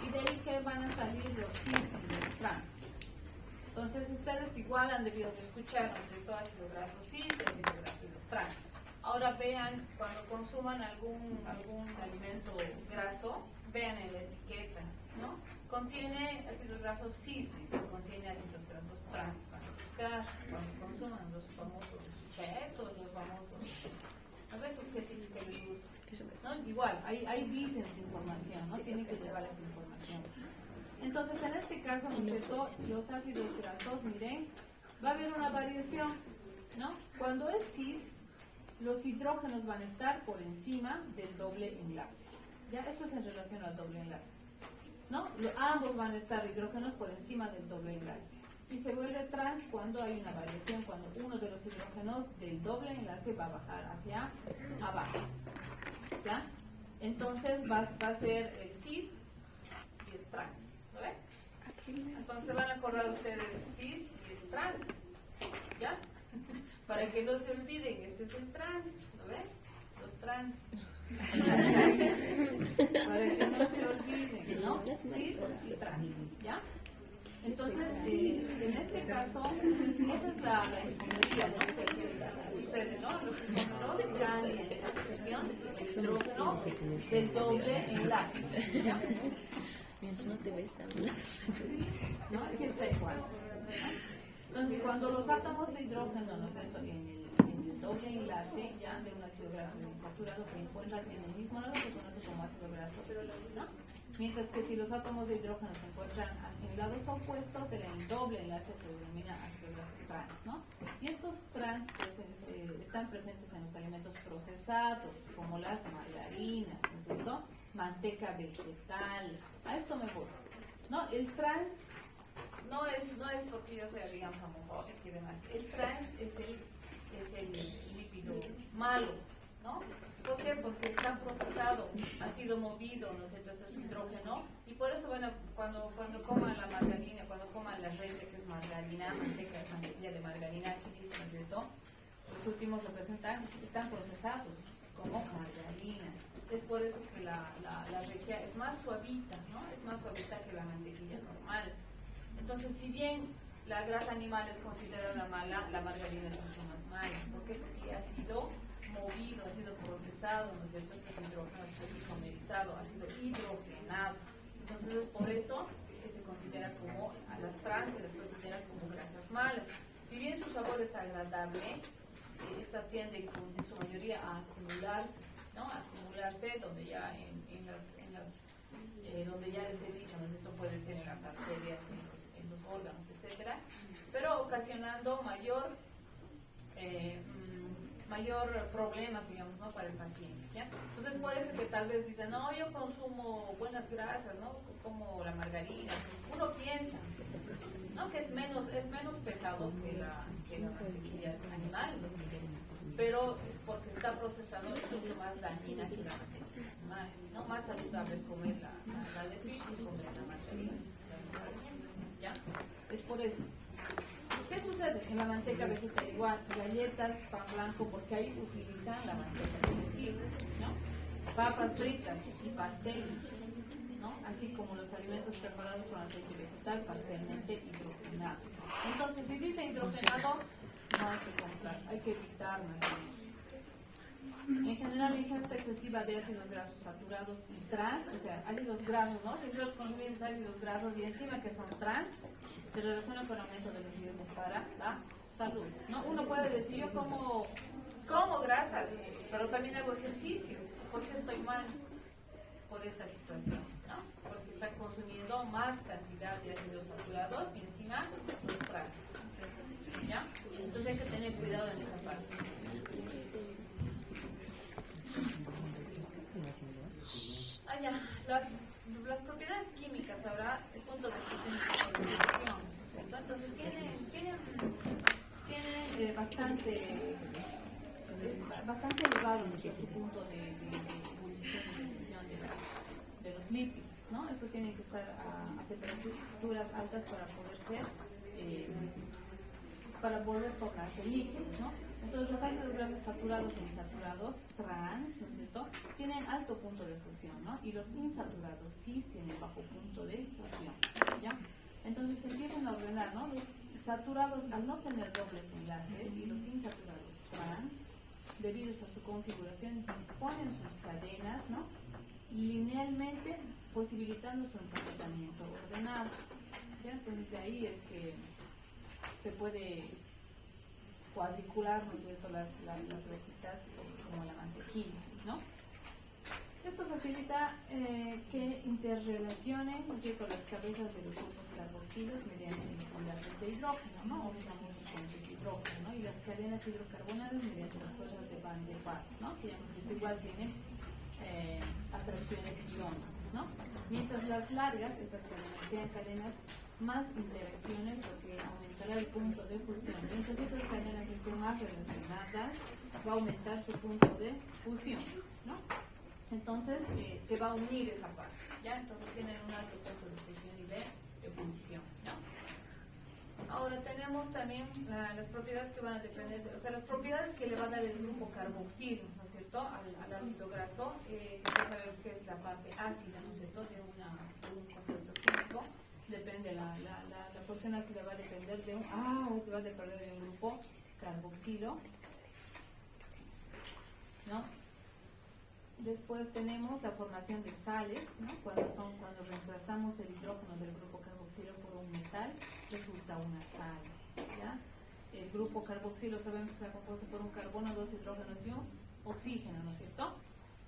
Y de ahí que van a salir los cis y los trans. Entonces, ustedes igual han debido de escuchar, ¿no? De todo ácido graso cis y ácido graso trans. Ahora vean, cuando consuman algún alimento graso, vean en la etiqueta, ¿no? Contiene ácidos grasos cis, contiene ácidos grasos trans. Van a buscar cuando consuman los famosos chetos, los famosos, a veces que sí que les gusta, ¿no? Igual, ahí dicen su información, ¿no? Tienen que llevar esa información. Entonces, en este caso, ¿no es cierto? Los ácidos grasos, miren, va a haber una variación, ¿no? Cuando es cis, los hidrógenos van a estar por encima del doble enlace. ¿Ya? Esto es en relación al doble enlace, ¿no? Ambos van a estar hidrógenos por encima del doble enlace. Y se vuelve trans cuando hay una variación, cuando uno de los hidrógenos del doble enlace va a bajar hacia abajo, ¿ya? Entonces va a ser el cis y el trans, ¿lo ven? Entonces van a acordar ustedes cis y el trans, ¿ya? Para que no se olviden, este es el trans, ¿lo ven? Los trans. Para que no se olviden, ¿no? Cis y trans, ¿ya? Entonces, en este caso, esa es la isomería, ¿no? Que sucede, ¿no? Los isómeros cambian esa posición del hidrógeno del doble enlace, ¿ya? Mientras no te ves hablar. ¿No? Aquí está igual. Entonces, cuando los átomos de hidrógeno, ¿no es cierto?, en el doble enlace ya de un ácido graso insaturado se encuentran en el mismo lado, se conoce como ácido graso, ¿no? Mientras que si los átomos de hidrógeno se encuentran en lados opuestos, en el doble enlace se denomina ácido graso trans, ¿no? Y estos trans están presentes en los alimentos procesados, como las margarinas, ¿no es cierto?, manteca vegetal. A esto me voy, ¿no? El trans no es porque yo soy, digamos, homofóbica y demás. El trans es el lípido malo, ¿no? ¿Por qué? Porque está procesado, ha sido movido, ¿no es cierto?, este es su hidrógeno, y por eso, bueno, cuando coman la margarina, cuando coman la red que es margarina, mantequilla de margarina, aquí dice, ¿no es cierto?, los últimos representantes están procesados como margarina. Es por eso que la regia es más suavita, ¿no? Es más suavita que la mantequilla normal. Entonces, si bien la grasa animal es considerada mala, la margarina es mucho más mala. ¿Por qué? Porque ha sido movido, ha sido procesado, ¿no es cierto? Este hidrógeno ha sido isomerizado, ha sido hidrogenado. Entonces es por eso que se considera como, a las trans se les considera como grasas malas. Si bien su sabor es agradable, estas tienden en su mayoría a acumularse, ¿no? A acumularse donde ya donde ya les he dicho, ¿no? Esto puede ser en las arterias, en los órganos, etcétera, pero ocasionando mayor problemas, digamos, ¿no? Para el paciente, ¿ya? Entonces puede ser que tal vez dicen, no, yo consumo buenas grasas, ¿no? Como la margarina. Uno piensa, ¿no? Que es menos pesado que la mantequilla animal, pero es porque está procesado, es mucho más dañina que la mantequilla animal, ¿no? Más saludable es comer la de trigo que comer la margarina, ¿ya? Es por eso. ¿Qué sucede? En la manteca vegetal igual, galletas, pan blanco, porque ahí utilizan la manteca vegetal, ¿no? Papas fritas y pasteles, ¿no? Así como los alimentos preparados con aceite vegetal parcialmente hidrogenado. Entonces, si dice hidrogenado, no hay que comprar, hay que evitar más o menos. En general, la ingesta excesiva de ácidos grasos saturados y trans, o sea, ácidos grasos, ¿no? Si nosotros consumimos ácidos grasos y encima que son trans, se relaciona con el aumento de los riesgos para la salud, ¿no? Uno puede decir, yo como grasas, pero también hago ejercicio. ¿Por qué estoy mal? Por esta situación, ¿no? Porque está consumiendo más cantidad de ácidos saturados y encima los trans, ¿ya? Entonces hay que tener cuidado en esa parte. Las propiedades químicas ahora, el punto de fusión, ¿cierto? Entonces tiene bastante elevado su punto de ebullición de los lípidos, ¿no? Esto tiene que estar a temperaturas altas para poder tornarse líquidos, ¿no? Entonces los ácidos grasos saturados e insaturados, trans, ¿no es cierto?, tienen alto punto de fusión, ¿no? Y los insaturados, cis, tienen bajo punto de fusión, ¿ya? Entonces se empiezan a ordenar, ¿no? Los saturados, al no tener dobles enlaces, y los insaturados, trans, debido a su configuración, disponen sus cadenas, ¿no? Linealmente, posibilitando su empaquetamiento ordenado, ¿ya? Entonces de ahí es que se puede cuadricular, ¿no es cierto?, las grasitas como la mantequilla, ¿no? Esto facilita que interrelacionen, ¿no es cierto?, las cabezas de los grupos carboxilos mediante enlaces de hidrógeno, ¿no? O digamos los puentes de hidrógeno, ¿no? Y las cadenas hidrocarbonadas mediante las fuerzas de Van der Waals, ¿no? Que esto igual tiene atracciones iónicas, ¿no? Mientras las largas, estas cadenas sean cadenas más interacciones, lo que aumentará el punto de fusión. Mientras estas cadenas estén más relacionadas, va a aumentar su punto de fusión, ¿no? Entonces se va a unir esa parte, ¿ya? Entonces tienen un alto punto de fusión y de ebullición, ¿no? Ahora tenemos también las propiedades que van a depender, las propiedades que le va a dar el grupo carboxilo, ¿no es cierto?, al ácido graso, que ya sabemos que es la parte ácida, ¿no es cierto?, de un compuesto químico. Depende, la porción ácida va a depender de un grupo carboxilo, ¿no? Después tenemos la formación de sales, ¿no? Cuando reemplazamos el hidrógeno del grupo carboxilo por un metal, resulta una sal, ¿ya? El grupo carboxilo sabemos que está compuesto por un carbono, dos hidrógenos y un oxígeno, ¿no es cierto?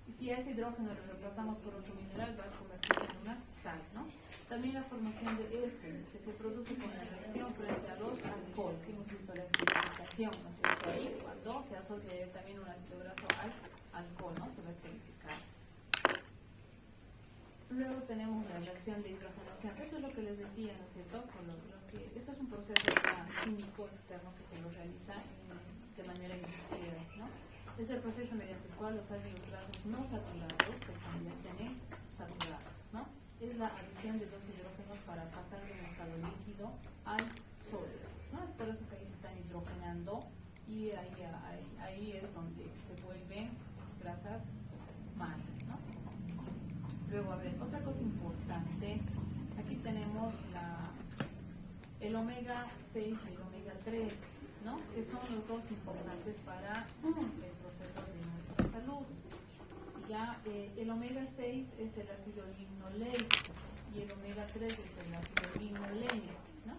Y si ese hidrógeno lo reemplazamos por otro mineral, va a convertirse en una sal, ¿no? También la formación de ésteres, que se produce con la reacción frente a los alcoholes. Hemos visto la esterificación, ¿no es cierto? Ahí, cuando se asocia también un ácido graso al alcohol, ¿no? Se va a esterificar. Luego tenemos la reacción de hidrogenación. Eso es lo que les decía, ¿no es cierto? Esto es un proceso químico externo que se lo realiza de manera industrial, ¿no? Es el proceso mediante el cual los ácidos grasos no saturados se convierten en saturados, ¿no? Es la adición de dos hidrógenos para pasar de un estado líquido al sólido, ¿no? Es por eso que ahí se están hidrogenando y ahí es donde se vuelven grasas malas, ¿no? Luego, a ver, otra cosa importante, aquí tenemos el omega 6 y el omega 3, ¿no? Que son los dos importantes para el proceso de nuestra salud. Ya, el omega 6 es el ácido linoleico y el omega 3 es el ácido linoleico, ¿no?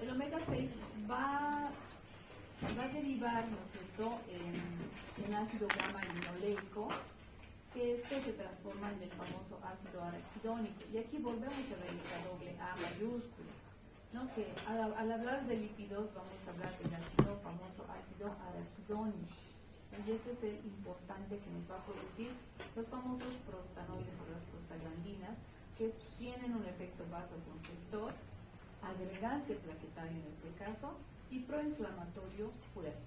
El omega 6 va a derivar, ¿no es cierto?, en ácido gamma linoleico, que este se transforma en el famoso ácido araquidónico. Y aquí volvemos a ver la doble A mayúscula, ¿no? Que al hablar de lípidos vamos a hablar del famoso ácido araquidónico. Y este es el importante que nos va a producir los famosos prostanoides o las prostaglandinas, que tienen un efecto vasoconstrictor, agregante plaquetario en este caso, y proinflamatorio fuerte.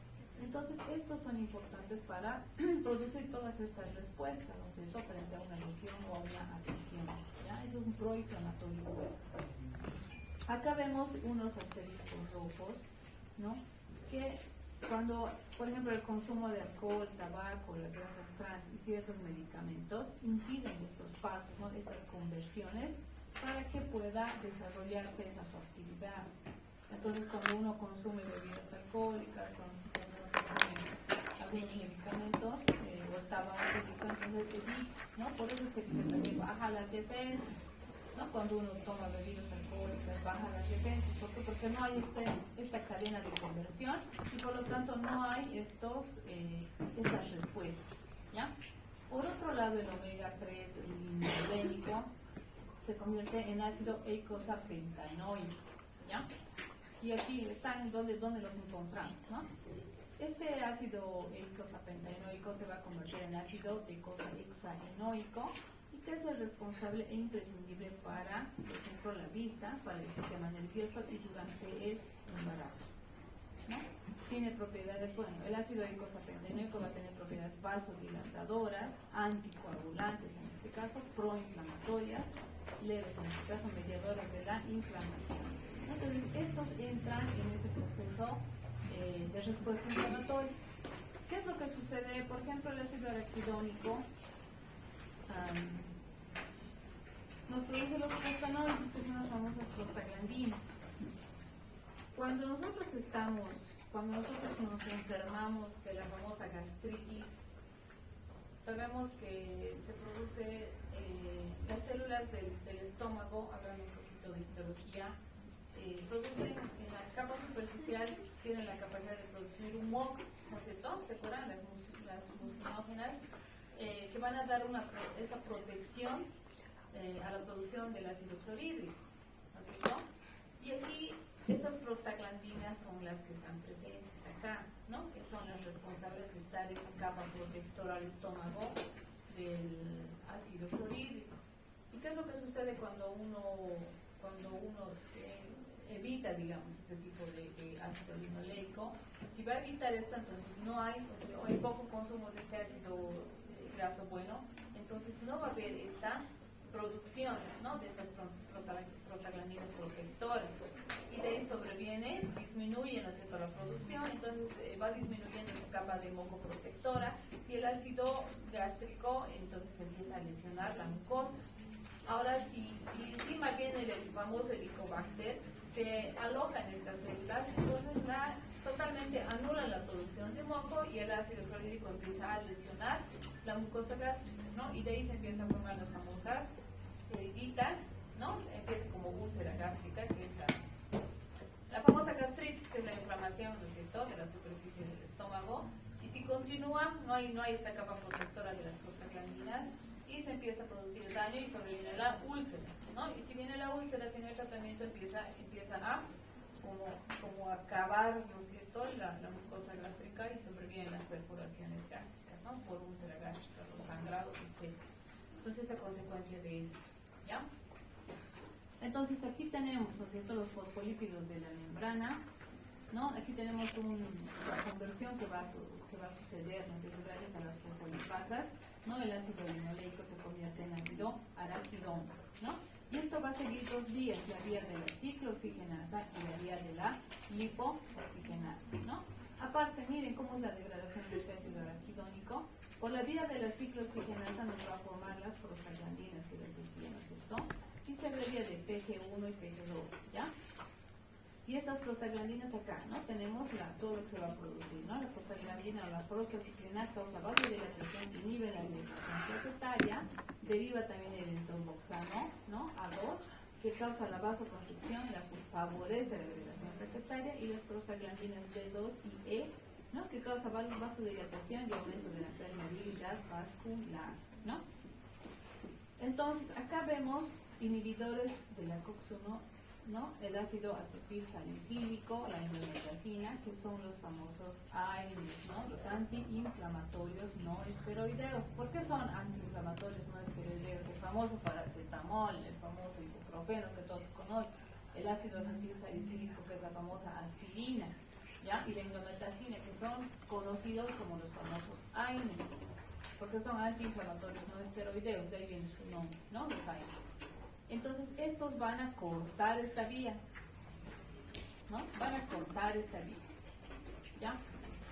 Entonces, estos son importantes para producir todas estas respuestas, ¿no es cierto?, frente a una lesión o a una afección. ¿Ya? Es un proinflamatorio fuerte. Acá vemos unos asteriscos rojos, ¿no?, que cuando, por ejemplo, el consumo de alcohol, tabaco, las grasas trans y ciertos medicamentos impiden estos pasos, ¿no?, estas conversiones, para que pueda desarrollarse esa su actividad. Entonces, cuando uno consume bebidas alcohólicas, cuando uno consume algunos medicamentos, o el tabaco, entonces evita, ¿no? Por eso es que también baja las defensas, ¿no? Cuando uno toma bebidas alcohólicas, baja las defensas. ¿Por qué? Porque no hay esta cadena de conversión y por lo tanto no hay estas respuestas, ¿ya? Por otro lado, el omega 3 linolénico se convierte en ácido eicosapentaenoico, ¿ya? Y aquí están donde los encontramos, ¿no? Este ácido eicosapentaenoico se va a convertir en ácido eicosahexaenoico, y que es el responsable e imprescindible para, por ejemplo, la vista, para el sistema nervioso y durante el embarazo, ¿no? Tiene propiedades, bueno, el ácido eicosapentaenoico va a tener propiedades vasodilatadoras, anticoagulantes en este caso, proinflamatorias, leves en este caso, mediadoras de la inflamación. Entonces, estos entran en este proceso de respuesta inflamatoria. ¿Qué es lo que sucede? Por ejemplo, el ácido araquidónico nos produce los prostanoides, que son las famosas prostaglandinas. Cuando nosotros nos enfermamos de la famosa gastritis, sabemos que se produce las células del estómago, hablando un poquito de histología, producen en la capa superficial, tienen la capacidad de producir un moco, ¿no es cierto? Se curan las mucinógenas, que van a dar esa protección a la producción del ácido clorhídrico, ¿no es cierto? Y aquí estas prostaglandinas son las que están presentes acá, ¿no? Que son las responsables de dar esa capa protectora al estómago del ácido clorhídrico. ¿Y qué es lo que sucede cuando uno evita, digamos, ese tipo de ácido linoleico? Si va a evitar esto, entonces no hay, o hay poco consumo de este ácido graso bueno, entonces no va a haber esta producción, ¿no?, de esas prostaglandinas protectoras, y de ahí disminuye, ¿no es cierto?, la producción, entonces va disminuyendo su capa de moco protectora, y el ácido gástrico entonces empieza a lesionar la mucosa. Ahora, si encima viene el famoso Helicobacter, se aloja en estas células, entonces totalmente anula la producción de moco y el ácido clorhídrico empieza a lesionar la mucosa gástrica, ¿no? Y de ahí se empiezan a formar las famosas heriditas, ¿no? Empieza como úlcera gástrica, que es la famosa gastritis, que es la inflamación, ¿no es cierto?, de la superficie del estómago. Y si continúa, no hay esta capa protectora de las prostaglandinas, y se empieza a producir el daño y sobreviene la úlcera, ¿no? Y si viene la úlcera, sin el tratamiento empieza a como acabar, ¿no es cierto?, la mucosa gástrica, y sobrevienen las perforaciones gástricas, ¿no?, por úlcera gástrica, los sangrados, etc. Entonces, a consecuencia de esto, ¿ya? Entonces, aquí tenemos, ¿no es cierto?, los fosfolípidos de la membrana, ¿no? Aquí tenemos la conversión que va a suceder, ¿no es cierto?, gracias a las fosfolipasas, ¿no? El ácido linoleico se convierte en ácido araquidónico, ¿no? Y esto va a seguir dos vías, la vía de la ciclooxigenasa y la vía de la lipooxigenasa, ¿no? Aparte, miren cómo es la degradación de este ácido araquidónico. Por la vía de la ciclooxigenasa nos va a formar las prostaglandinas, que les decía, ¿no es cierto?, y se abrevia de PG1 y PG2, ¿ya? Y estas prostaglandinas acá, ¿no? Tenemos todo lo que se va a producir, ¿no? La prostaglandina o la prostaglandina causa vasodilatación, inhibe la dilatación plaquetaria, deriva también el entromboxano, ¿no? A2, que causa la vasoconstricción, favorece la dilatación plaquetaria, y las prostaglandinas D2 y E, ¿no? Que causa vasodilatación y aumento de la permeabilidad vascular, ¿no? Entonces, acá vemos inhibidores de la COX-1, ¿no? El ácido acetil salicílico, la indometacina, que son los famosos AINES, ¿no? Los antiinflamatorios no esteroideos. ¿Por qué son antiinflamatorios no esteroideos? El famoso paracetamol, el famoso ibuprofeno que todos conocen, el ácido acetil salicílico, que es la famosa aspirina, ¿ya? Y la indometacina, que son conocidos como los famosos AINES, porque son antiinflamatorios no esteroideos, de ahí viene su nombre, ¿no? Los AINES. Entonces, estos van a cortar esta vía, ¿no? Van a cortar esta vía, ¿ya?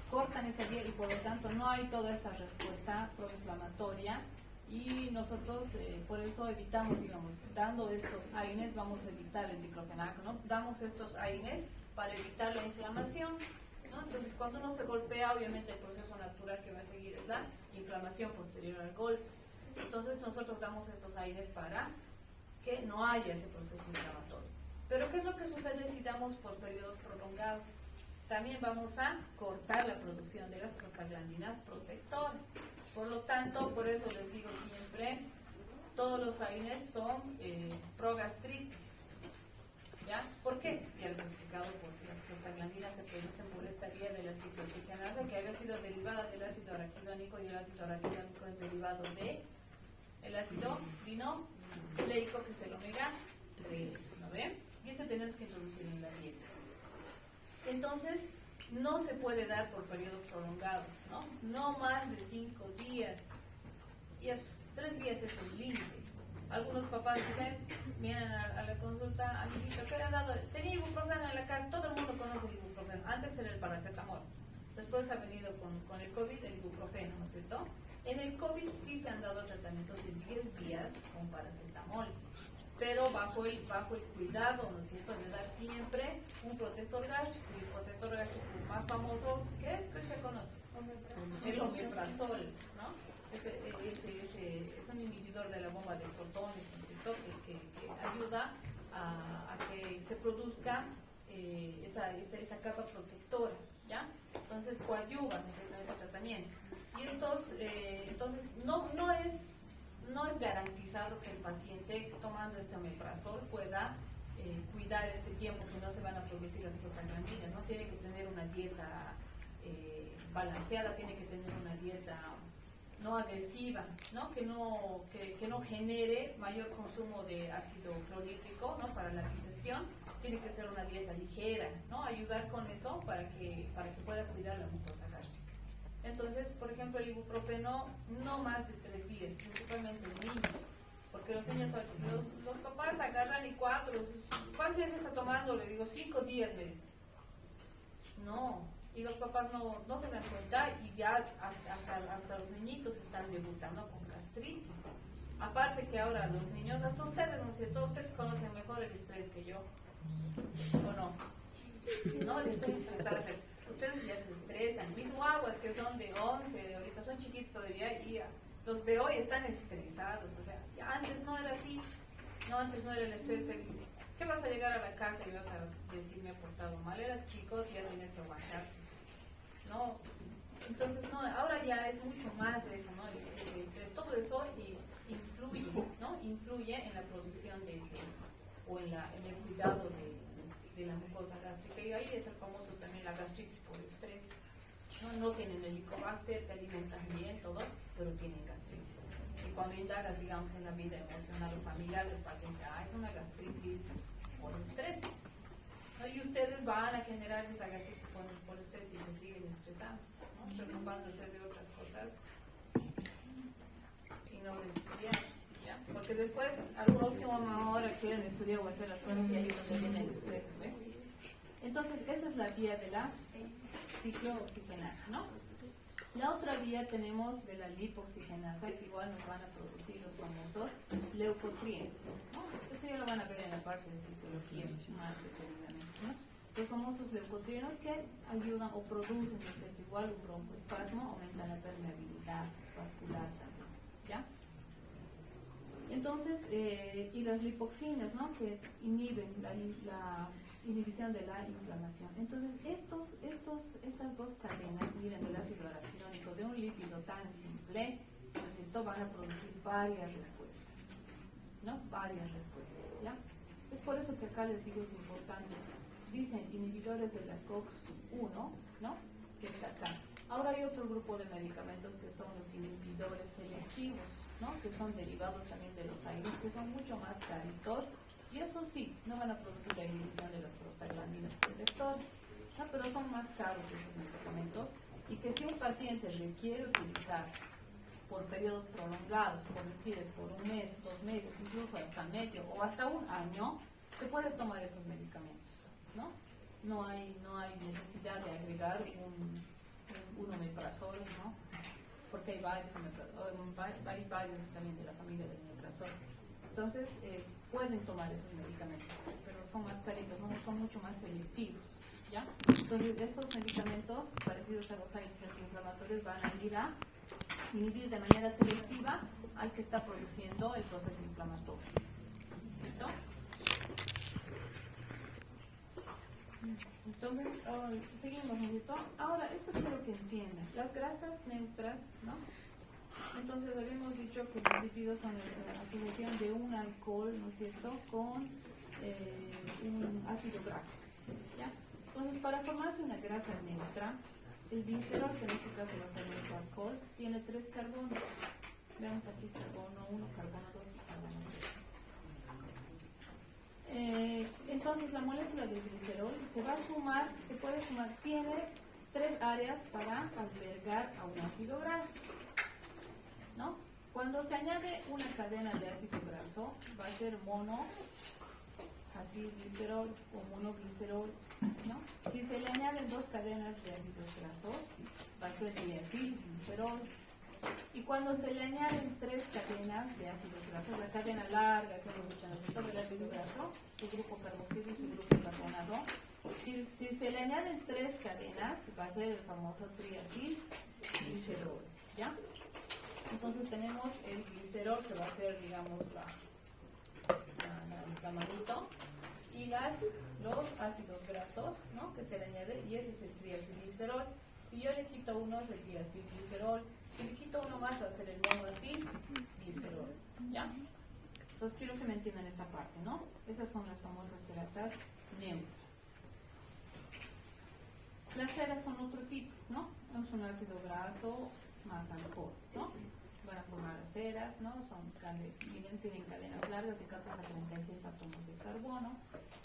Cortan esta vía y por lo tanto no hay toda esta respuesta proinflamatoria, y nosotros por eso evitamos, digamos, dando estos AINES, vamos a evitar el diclofenaco, ¿no? Damos estos AINES para evitar la inflamación, ¿no? Entonces, cuando uno se golpea, obviamente el proceso natural que va a seguir es la inflamación posterior al golpe. Entonces, nosotros damos estos AINES para que no haya ese proceso inflamatorio. Pero ¿qué es lo que sucede si damos por periodos prolongados? También vamos a cortar la producción de las prostaglandinas protectoras. Por lo tanto, por eso les digo siempre, todos los AINES son progastritis. ¿Ya? ¿Por qué? Ya les he explicado, porque las prostaglandinas se producen por esta vía de la ciclooxigenasa, que había sido derivada del ácido araquidónico, y el ácido araquidónico es derivado de el ácido linoleico, que es el omega 3, ¿no ven? Y ese tenemos que introducir en la dieta. Entonces, no se puede dar por periodos prolongados, ¿no? No más de 5 días. Y eso, 3 días es el límite. Algunos papás dicen, vienen a la consulta, a mi hijito, ¿qué le han dado? Tenía ibuprofeno en la casa, todo el mundo conoce el ibuprofeno. Antes era el paracetamol. Después ha venido con el COVID el ibuprofeno, ¿no es cierto? En el COVID sí se han dado tratamientos de 10 días con paracetamol, pero bajo el cuidado, ¿no es cierto?, de dar siempre un protector gástrico. Y el protector gástrico más famoso, ¿qué es? ¿Qué se conoce? El omeprazol, ¿no? Es un inhibidor de la bomba de protones, ¿no es cierto?, que ayuda a que se produzca esa capa protectora, ¿ya? Entonces coadyuva, ¿no es cierto?, en ese tratamiento. Y entonces no es garantizado que el paciente tomando este omeprazol pueda cuidar este tiempo que no se van a producir las prostaglandinas, ¿no? Tiene que tener una dieta balanceada, tiene que tener una dieta no agresiva, ¿no? Que no genere mayor consumo de ácido clorhídrico, ¿no?, para la digestión. Tiene que ser una dieta ligera, ¿no? Ayudar con eso para que pueda cuidar la mucosa gástrica. Entonces, por ejemplo, el ibuprofeno no más de 3 días, principalmente en niños, porque los niños, los papás agarran y ¿cuántos días está tomando? Le digo, 5 días, me dice. No, y los papás no se dan cuenta, y ya hasta los niñitos están debutando con gastritis. Aparte que ahora los niños, hasta ustedes, ¿no es cierto? Ustedes conocen mejor el estrés que yo, ¿o no? No, el estoy estresada. Ustedes ya se estresan, mismo aguas que son de 11, ahorita son chiquitos todavía, y los veo y están estresados. O sea, ya antes no era así, no, antes no era el estrés. ¿Qué vas a llegar a la casa y vas a decir me he portado mal? Era chico, ya tienes que aguantar, ¿no? Entonces, no, ahora ya es mucho más de eso, ¿no? El estrés, todo eso influye, ¿no? Influye en la producción o en el cuidado de la mucosa gástrica, y ahí es el famoso también la gastritis por estrés. No tienen helicobacter, se alimentan bien, todo, pero tienen gastritis. Y cuando indagas, digamos, en la vida emocional o familiar del paciente, es una gastritis por estrés, ¿no? Y ustedes van a generar esa gastritis por estrés y se siguen estresando, ¿no?, preocupándose de otras cosas y no de estudiar, ¿ya? Porque después, a la última hora quieren estudiar o hacer las cosas, y ahí es donde viene el estrés, ¿no? Entonces, esa es la vía de la ciclooxigenasa, ¿no? La otra vía tenemos de la lipoxigenasa, que igual nos van a producir los famosos leucotrienos, ¿no? Esto ya lo van a ver en la parte de fisiología más detenidamente, ¿no? los famosos leucotrienos que ayudan o producen, ¿no es cierto? Igual un broncoespasmo, aumentan la permeabilidad vascular también, ¿ya? Entonces, y las lipoxinas, ¿no? Que inhiben la inhibición de la inflamación. Entonces, estas dos cadenas, miren, del ácido araquidónico, de un lípido tan simple, ¿no es cierto? Van a producir varias respuestas, ¿no? Varias respuestas, ¿ya? Es por eso que acá les digo, es importante. Dicen inhibidores de la COX-1, ¿no? Que está acá. Ahora hay otro grupo de medicamentos que son los inhibidores selectivos, ¿no? Que son derivados también de los aires, que son mucho más caritos, y eso sí, no van a producir la inhibición de las prostaglandinas protectores, ¿no? Pero son más caros esos medicamentos, y que si un paciente requiere utilizar por periodos prolongados, por decir, es por un mes, 2 meses, incluso hasta medio o hasta un año, se puede tomar esos medicamentos, ¿no? No hay necesidad de agregar un omeprazol, ¿no? Porque hay varios también de la familia del omeprazol. Entonces, pueden tomar esos medicamentos, pero son más caritos, ¿no? Son mucho más selectivos, ¿ya? Entonces, estos medicamentos, parecidos a los agentes antiinflamatorios, van a ir a inhibir de manera selectiva al que está produciendo el proceso inflamatorio. ¿Listo? Entonces, seguimos un poquito. Ahora, esto quiero que entiendan. Las grasas neutras, ¿no? Entonces, habíamos dicho que los lípidos son la asociación de un alcohol, ¿no es cierto?, con un ácido graso, ¿ya? Entonces, para formarse una grasa neutra, el glicerol, que en este caso va a ser mucho alcohol, tiene 3 carbonos. Veamos aquí carbono 1, carbono 2 y carbono 3. Entonces, la molécula del glicerol se puede sumar, tiene 3 áreas para albergar a un ácido graso, ¿no? Cuando se añade una cadena de ácido graso, va a ser mono, así glicerol o monoglicerol, ¿no? Si se le añaden 2 cadenas de ácidos grasos, va a ser diacilglicerol. Y cuando se le añaden 3 cadenas de ácidos grasos, la cadena larga que hemos dicho nosotros del ácido graso, su grupo carboxilo y su grupo carbonado, si se le añaden 3 cadenas, va a ser el famoso triacilglicerol, ¿ya? Entonces tenemos el glicerol, que va a ser, digamos, la manito, y los ácidos grasos, ¿no?, que se le añade, y ese es el triacilglicerol. Si yo le quito uno, es el diacilglicerol. Si le quito uno más, va a ser el monoacilglicerol, ¿ya? Entonces quiero que me entiendan esa parte, ¿no? Esas son las famosas grasas neutras. Las ceras son otro tipo, ¿no? Es un ácido graso más alcohol, ¿no? Van a formar las ceras, ¿no? Tienen cadenas largas de 14 a 36 átomos de carbono,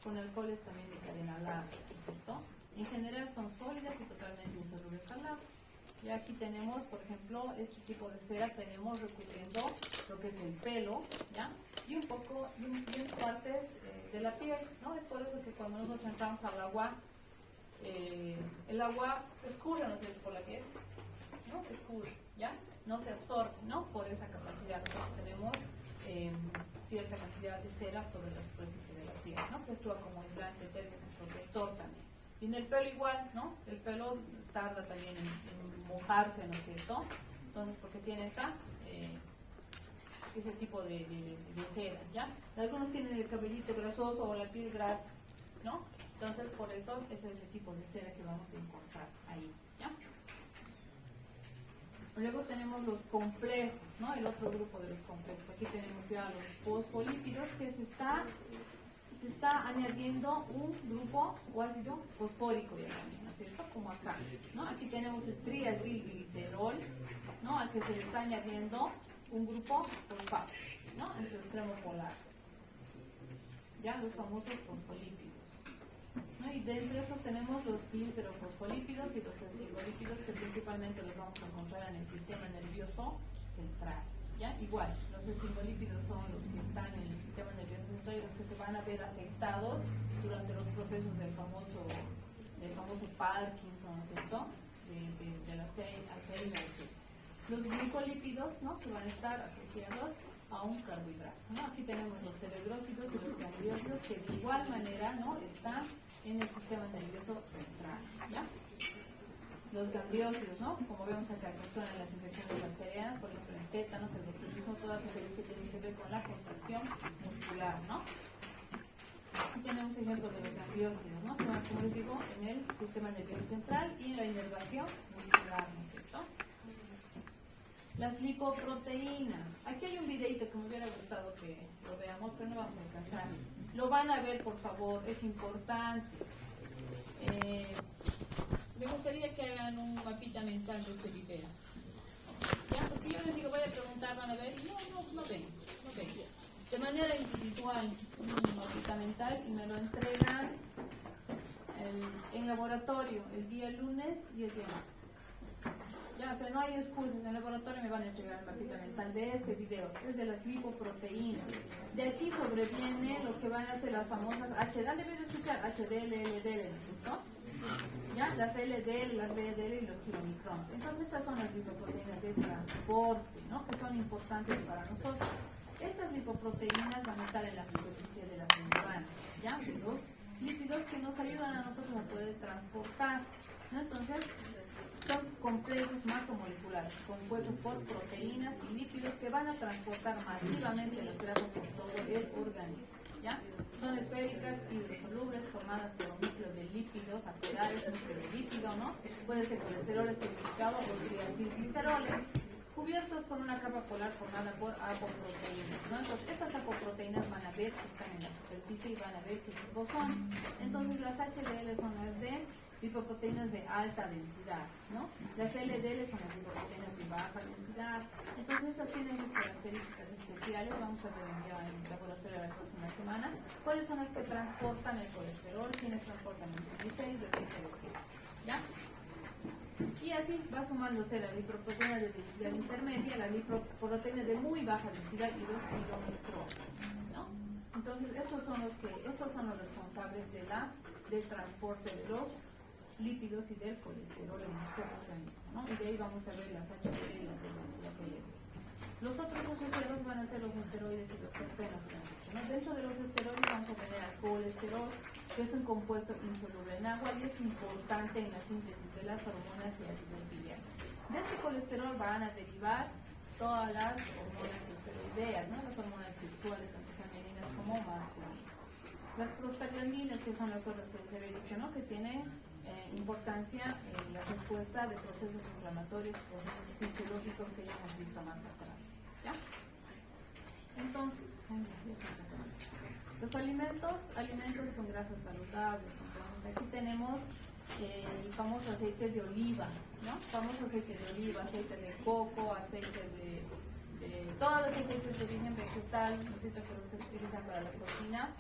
con alcoholes también de cadena larga, ¿cierto? En general son sólidas y totalmente insolubles al agua. Y aquí tenemos, por ejemplo, este tipo de cera, tenemos recubriendo lo que es el pelo, ¿ya? Y un poco, y partes de la piel, ¿no? Es por eso que cuando nosotros entramos al agua, el agua escurre, ¿no es cierto?, por la piel, ¿no? Escurre, ¿ya? No se absorbe, ¿no? Por esa capacidad. Nosotros tenemos cierta cantidad de cera sobre la superficie de la piel, ¿no? Que actúa como aislante térmico, protector también. Y en el pelo igual, ¿no? El pelo tarda también en mojarse, ¿no es cierto? Entonces, porque tiene ese tipo de cera, ¿ya? Algunos tienen el cabellito grasoso o la piel grasa, ¿no? Entonces, por eso es ese tipo de cera que vamos a encontrar ahí, ¿ya? Luego tenemos los complejos, ¿no? El otro grupo de los complejos. Aquí tenemos ya los fosfolípidos, que se está añadiendo un grupo o ácido fosfórico ya también, ¿no es cierto? Como acá, ¿no? Aquí tenemos el triacilglicerol, ¿no? Al que se le está añadiendo un grupo fosfato, ¿no? En su extremo polar. Ya los famosos fosfolípidos, ¿no? Y de entre esos tenemos los glicerofosfolípidos y los esfingolípidos, que principalmente los vamos a encontrar en el sistema nervioso central. ¿Ya? Igual, los esfingolípidos son los que están en el sistema nervioso central y los que se van a ver afectados durante los procesos del famoso Parkinson, ¿no es cierto? De la Alzheimer. Los glicolípidos, ¿no?, que van a estar asociados a un carbohidrato, ¿no? Aquí tenemos los cerebrósidos y los gangliósidos, que de igual manera, ¿no?, están en el sistema nervioso central, ¿ya? Los gangliósidos, ¿no? Como vemos acá, que actúan en las infecciones bacterianas, por ejemplo, el tétanos, el botulismo, todas aquellas que tienen que ver con la contracción muscular, ¿no? Aquí tenemos ejemplos de los gangliósidos, ¿no? Como les digo, en el sistema nervioso central y en la inervación muscular, ¿no es cierto? Las lipoproteínas. Aquí hay un videito que me hubiera gustado que lo veamos, pero no vamos a alcanzar. Lo van a ver, por favor, es importante. Me gustaría que hagan un mapita mental de este video. ¿Ya? Porque yo les digo, voy a preguntar, van a ver, y no ven. De manera individual, un mapita mental y me lo entregan en laboratorio el día lunes y el día martes. Ya, o sea, no hay excusas, en el laboratorio me van a entregar el mapita mental de este video, es de las lipoproteínas. De aquí sobreviene lo que van a ser las famosas HDL, debes de escuchar HDL, LDL, ¿no? Ya, las LDL, las VDL y los kilomicrones. Entonces estas son las lipoproteínas de transporte, ¿no? Que son importantes para nosotros. Estas lipoproteínas van a estar en la superficie de las membranas, ¿ya? De los lípidos que nos ayudan a nosotros a poder transportar, ¿no? Entonces, son complejos macromoleculares, compuestos por proteínas y lípidos que van a transportar masivamente las grasas por todo el organismo, ¿ya? Son esféricas, hidrosolubles, formadas por un núcleo de lípidos, apelares, núcleo de lípido, ¿no? Puede ser colesterol especificado o triacilgliceroles, cubiertos con una capa polar formada por apoproteínas, ¿no? Entonces, estas apoproteínas van a ver que están en la superficie y van a ver qué tipo son. Entonces, las HDL son las de lipoproteínas de alta densidad, ¿no? Las LDL son las lipoproteínas de baja densidad. Entonces, estas tienen sus características especiales. Vamos a ver ya en el laboratorio la próxima semana cuáles son las que transportan el colesterol, quiénes transportan el triglicéridos, etcétera, ¿ya? Y así va sumándose la lipoproteína de densidad intermedia, la lipoproteína de muy baja densidad y los kilomicrones, ¿no? Entonces, estos son los responsables del transporte de los lípidos y del colesterol en nuestro organismo, ¿no? Y de ahí vamos a ver las HDL y las LDL. Los otros asociados van a ser los esteroides y los terpenos, ¿no? Dentro de los esteroides vamos a tener al colesterol, que es un compuesto insoluble en agua y es importante en la síntesis de las hormonas y ácidos biliares. De este colesterol van a derivar todas las hormonas esteroideas, ¿no? Las hormonas sexuales, tanto femeninas como masculinas. Las prostaglandinas, que son las otras que les había dicho, ¿no? Que tienen importancia en la respuesta de procesos inflamatorios, procesos fisiológicos que ya hemos visto más atrás, ¿ya? Entonces, los alimentos con grasas saludables. Entonces, aquí tenemos el famoso aceite de oliva, ¿no? Famoso aceite de oliva, aceite de coco, aceite de todos los aceites de origen vegetal, ¿no es cierto?, que los que se utilizan para la cocina,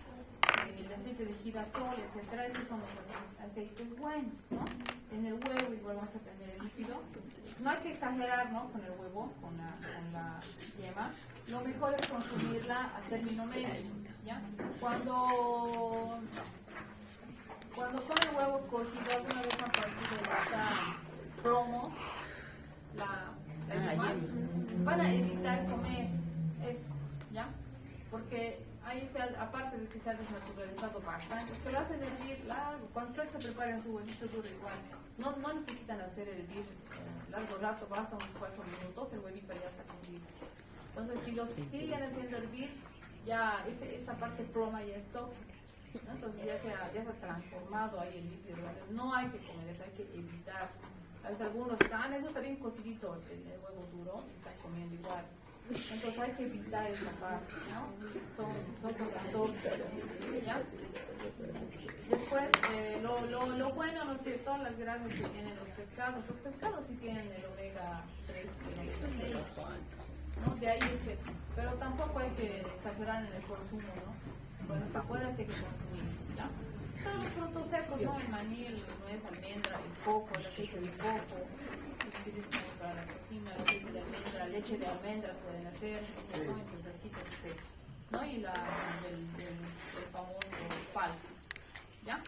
el aceite de girasol, etcétera, esos son los aceites buenos, ¿no? En el huevo igual vamos a tener el lípido. No hay que exagerar, ¿no?, con el huevo, con la yema. Lo mejor es consumirla a término medio, ¿ya? Cuando comen huevo cocido, alguna vez a partir de esta promo, la yema, van a evitar comer eso, ¿ya? Porque ahí aparte de que se ha desnaturalizado bastante, que lo hacen hervir largo. Cuando ustedes se preparan su huevito duro igual, no necesitan hacer hervir largo rato, basta unos 4 minutos, el huevito ya está cocido. Entonces, si los siguen haciendo hervir, ya esa parte ploma ya es tóxica, ¿no? Entonces ya se ha transformado ahí el líquido. No hay que comer eso, hay que evitar. A veces algunos me gusta bien cocidito el huevo duro, y están comiendo igual. Entonces hay que evitar esa parte, ¿no? Son cosas tóxicas, ¿ya? Después, lo bueno, ¿no es cierto?, las grasas que tienen los pescados. Los pescados sí tienen el omega 3 y el omega 6, ¿no? De ahí es que, pero tampoco hay que exagerar en el consumo, ¿no? Bueno, se puede hacer que consumir, ¿ya? Todos los frutos secos, ¿no? El maní, el nuez, almendra, el coco, el aceite de coco, para la cocina, el aceite de almendra, leche de almendra pueden hacer, ¿no? En refresquitos, ¿no? Y el famoso palta, ¿ya?